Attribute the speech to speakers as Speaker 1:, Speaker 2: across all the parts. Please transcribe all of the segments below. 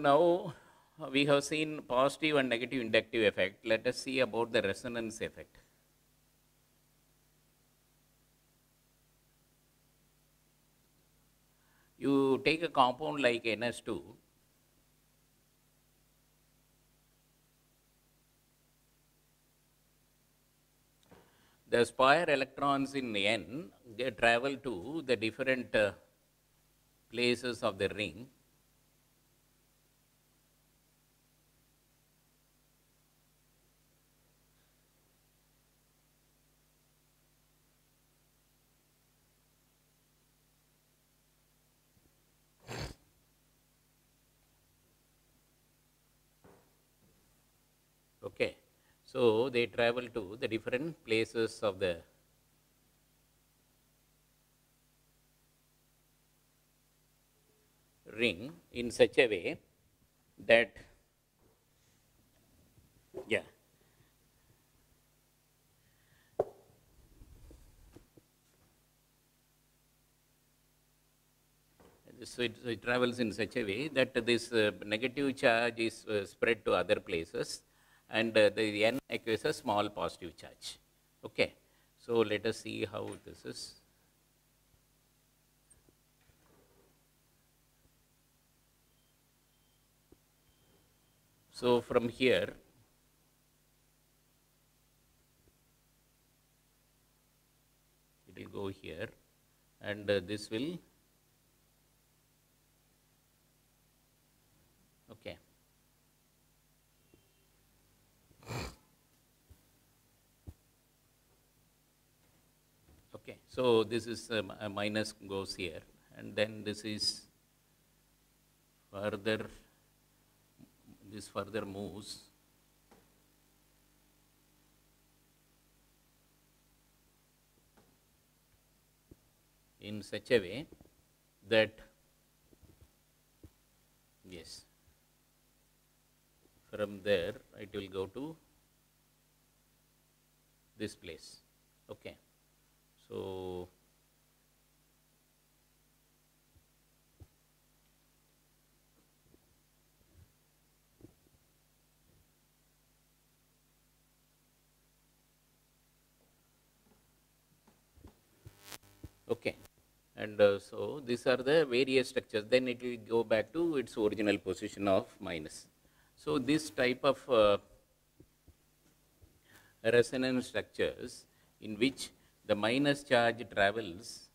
Speaker 1: now we have seen positive and negative inductive effect. Let us see about the resonance effect. You take a compound like NS2, the spare electrons in N travel to the different places of the ring. Okay. So, they travel to the different places of the ring in such a way that, yeah, so it travels in such a way that this negative charge is spread to other places, and the N acquires a small positive charge. Okay. So, let us see how this is. So, from here it will go here, and this will, okay. Okay. So, this is a minus goes here, and then this is further, this further moves in such a way that, yes, from there it will go to this place. Okay. So, okay. And so, these are the various structures, then it will go back to its original position of minus. So, this type of resonance structures in which the minus charge travels,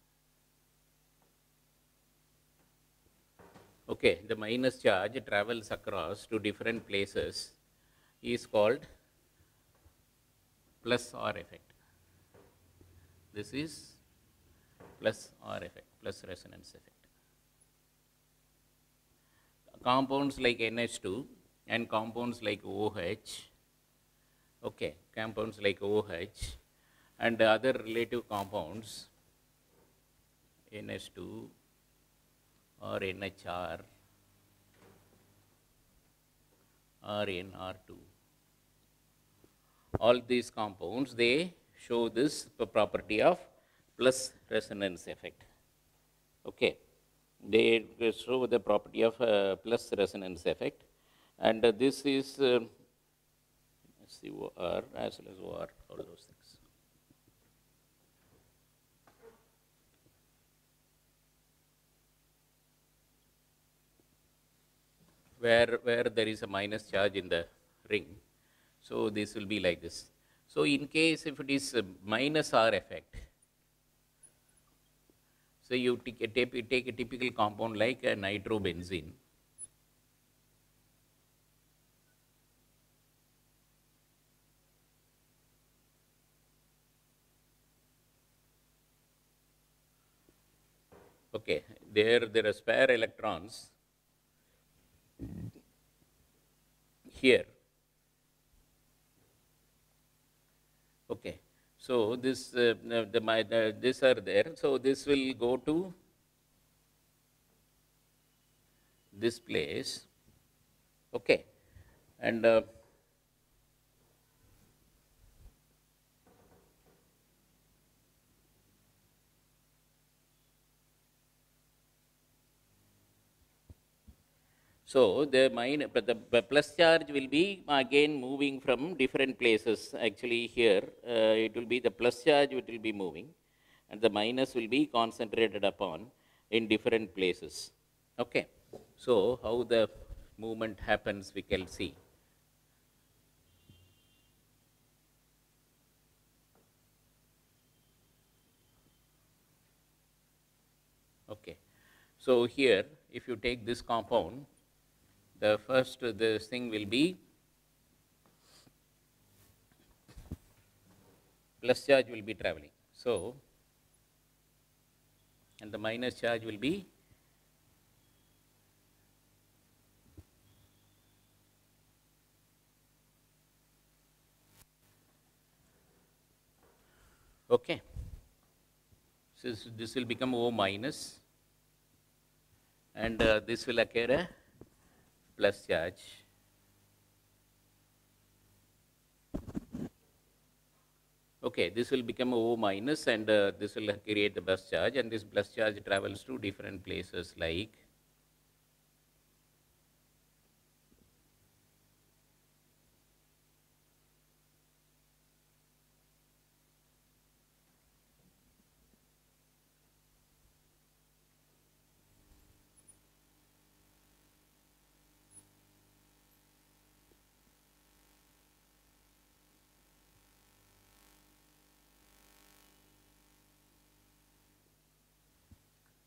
Speaker 1: okay, the minus charge travels across to different places is called plus R effect. This is plus R effect, plus resonance effect. Compounds like NH2 and compounds like OH, okay, compounds like OH and other relative compounds NH2 or NHR or NR2, all these compounds, they show this property of plus resonance effect. Okay. They show the property of plus resonance effect, and this is COR as well as OR, all those things. Where there is a minus charge in the ring, so this will be like this. So, in case if it is minus R effect, so you take a typical compound like a nitrobenzene. Okay, there are spare electrons here. Okay, so this these are there. So this will go to this place. Okay, and So the plus charge will be again moving from different places. Actually here it will be the plus charge which will be moving, and the minus will be concentrated upon in different places. Okay. So how the movement happens we can see. Okay. So here if you take this compound, the first this thing will be plus charge will be traveling. So, and the minus charge will be okay. So this will become O minus, and this will occur a plus charge. Okay, this will become O minus, and this will create the plus charge, and this plus charge travels to different places like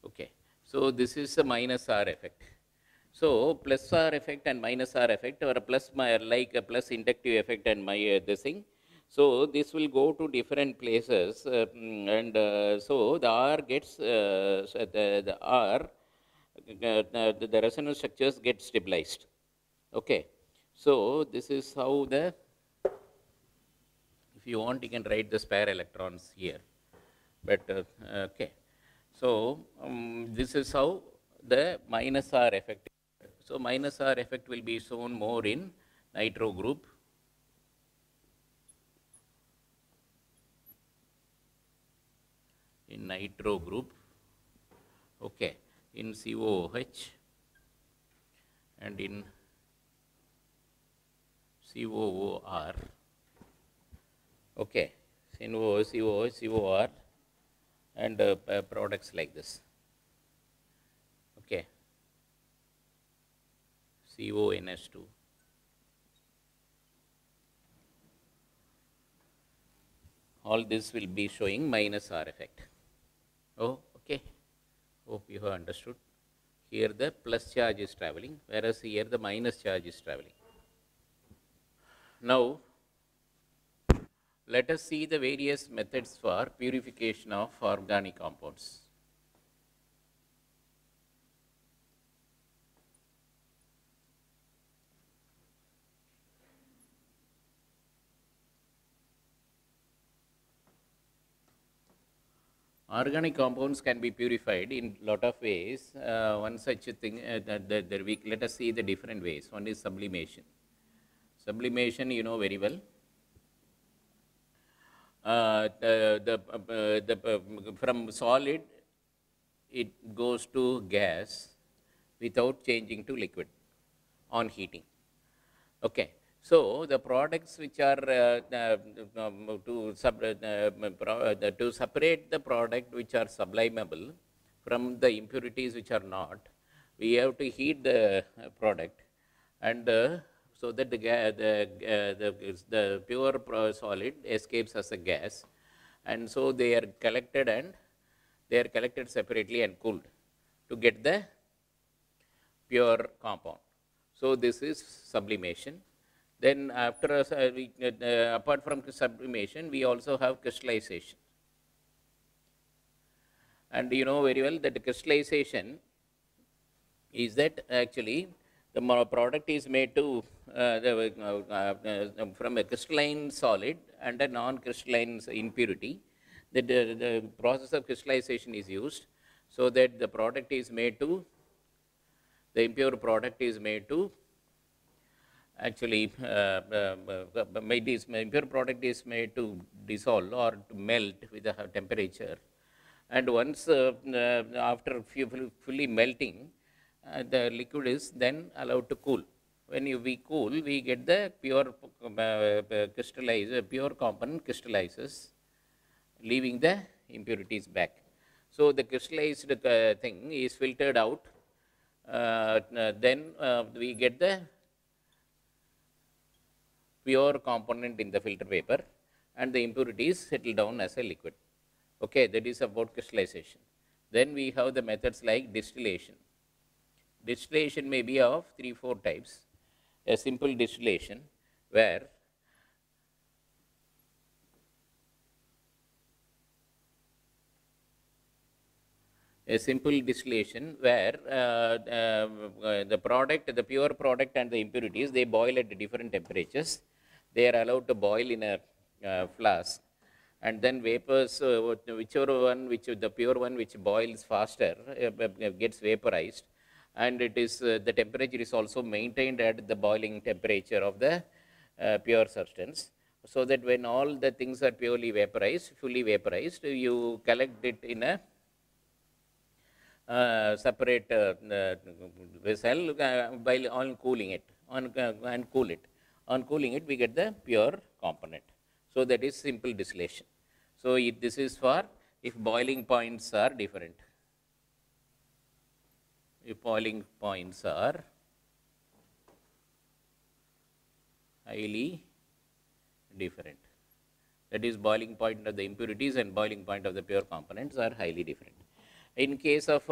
Speaker 1: okay. So this is a minus R effect. So plus R effect and minus R effect, or a plus like a plus inductive effect and this thing. So this will go to different places, and so the R gets so the R the resonance structures get stabilized. Okay. So this is how the, if you want you can write the spare electrons here, but okay. So this is how the minus R effect. So minus R effect will be shown more in nitro group. In nitro group, okay, in COOH and in COOR, okay, COOH, COR, and products like this, okay, CONS2. All this will be showing minus R effect. Oh, okay. Hope you have understood. Here the plus charge is traveling, whereas here the minus charge is traveling. Now, let us see the various methods for purification of organic compounds. Organic compounds can be purified in lot of ways. One such thing, let us see the different ways. One is sublimation. Sublimation, you know very well. From solid, it goes to gas without changing to liquid on heating. Okay. So the products which are to separate the product which are sublimable from the impurities which are not, we have to heat the product, and so that the pure solid escapes as a gas, and so they are collected, and they are collected separately and cooled to get the pure compound. So this is sublimation. Then after apart from sublimation, we also have crystallization. And you know very well that crystallization is that actually the product is made to from a crystalline solid and a non-crystalline impurity. The process of crystallization is used so that the product is made to, the impure product is made to actually impure product is made to dissolve or to melt with a temperature, and once after fully melting, the liquid is then allowed to cool. When we cool, we get the pure pure component crystallizes, leaving the impurities back. So the crystallized thing is filtered out. Then we get the pure component in the filter paper, and the impurities settle down as a liquid. Okay, that is about crystallization. Then we have the methods like distillation. Distillation may be of 3-4 types. A simple distillation where the product, the pure product and the impurities, they boil at different temperatures. They are allowed to boil in a flask, and then vapors, whichever one, the pure one which boils faster, gets vaporized, and it is the temperature is also maintained at the boiling temperature of the pure substance, so that when all the things are purely vaporized, fully vaporized, you collect it in a separate vessel by on cooling it, and cool it. On cooling it, we get the pure component. So that is simple distillation. So this is for if boiling points are different. If boiling points are highly different, that is boiling point of the impurities and boiling point of the pure components are highly different. In case of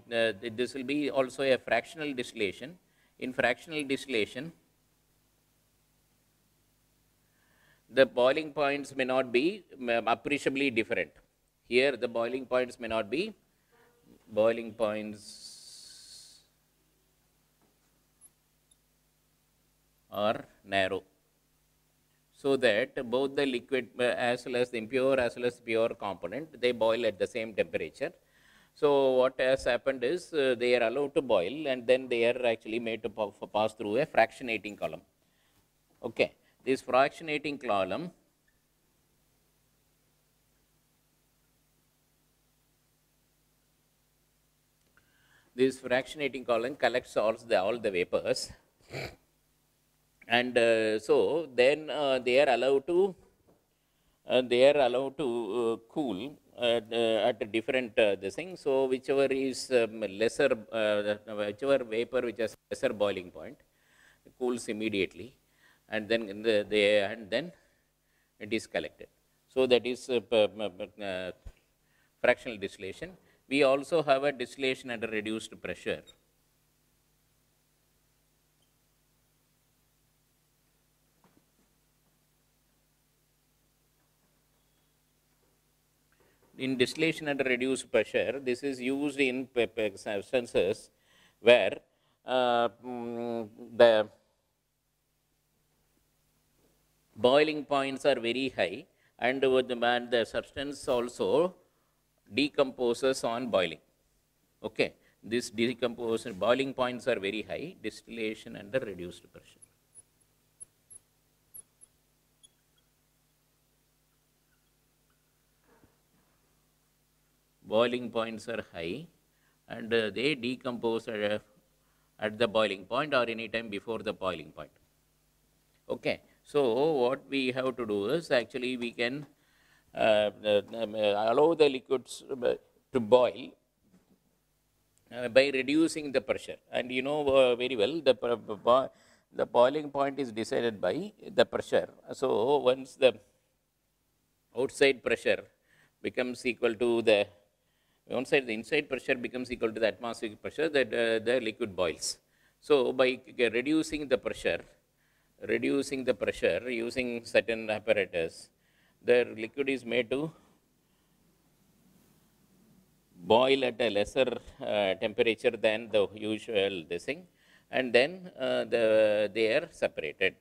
Speaker 1: this will be also a fractional distillation. In fractional distillation, the boiling points may not be appreciably different. Here the boiling points may not be, boiling points are narrow, so that both the liquid as well as the impure as well as pure component, they boil at the same temperature. So what has happened is they are allowed to boil, and then they are actually made to pass through a fractionating column. Okay, this fractionating column collects all the vapors, and so then they are allowed to cool at a different this thing. So whichever is lesser, whichever vapor which has lesser boiling point, cools immediately, and then and then it is collected. So that is fractional distillation. We also have a distillation under reduced pressure. In distillation under reduced pressure, this is used in substances where the boiling points are very high, and the substance also decomposes on boiling. Okay, this decomposition, boiling points are very high, distillation under reduced pressure. Boiling points are high, and they decompose at the boiling point or any time before the boiling point. Okay, so what we have to do is actually we can allow the liquids to boil by reducing the pressure, and you know very well the boiling point is decided by the pressure. So once the outside pressure becomes equal to the inside pressure becomes equal to the atmospheric pressure, that the liquid boils. So by reducing the pressure using certain apparatus, the liquid is made to boil at a lesser temperature than the usual this thing, and then they are separated,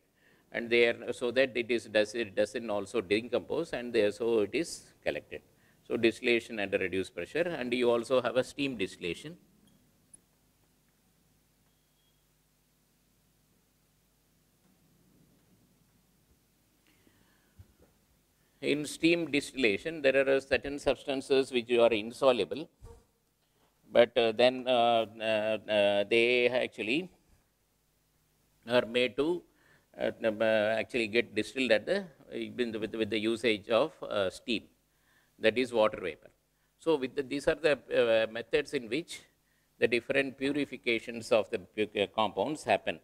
Speaker 1: and they are so that it doesn't also decompose, and so it is collected. So distillation under reduced pressure, and you also have a steam distillation. In steam distillation, there are certain substances which are insoluble, but then they actually are made to actually get distilled at the with the usage of steam, that is water vapor. So with these are the methods in which the different purifications of the compounds happen.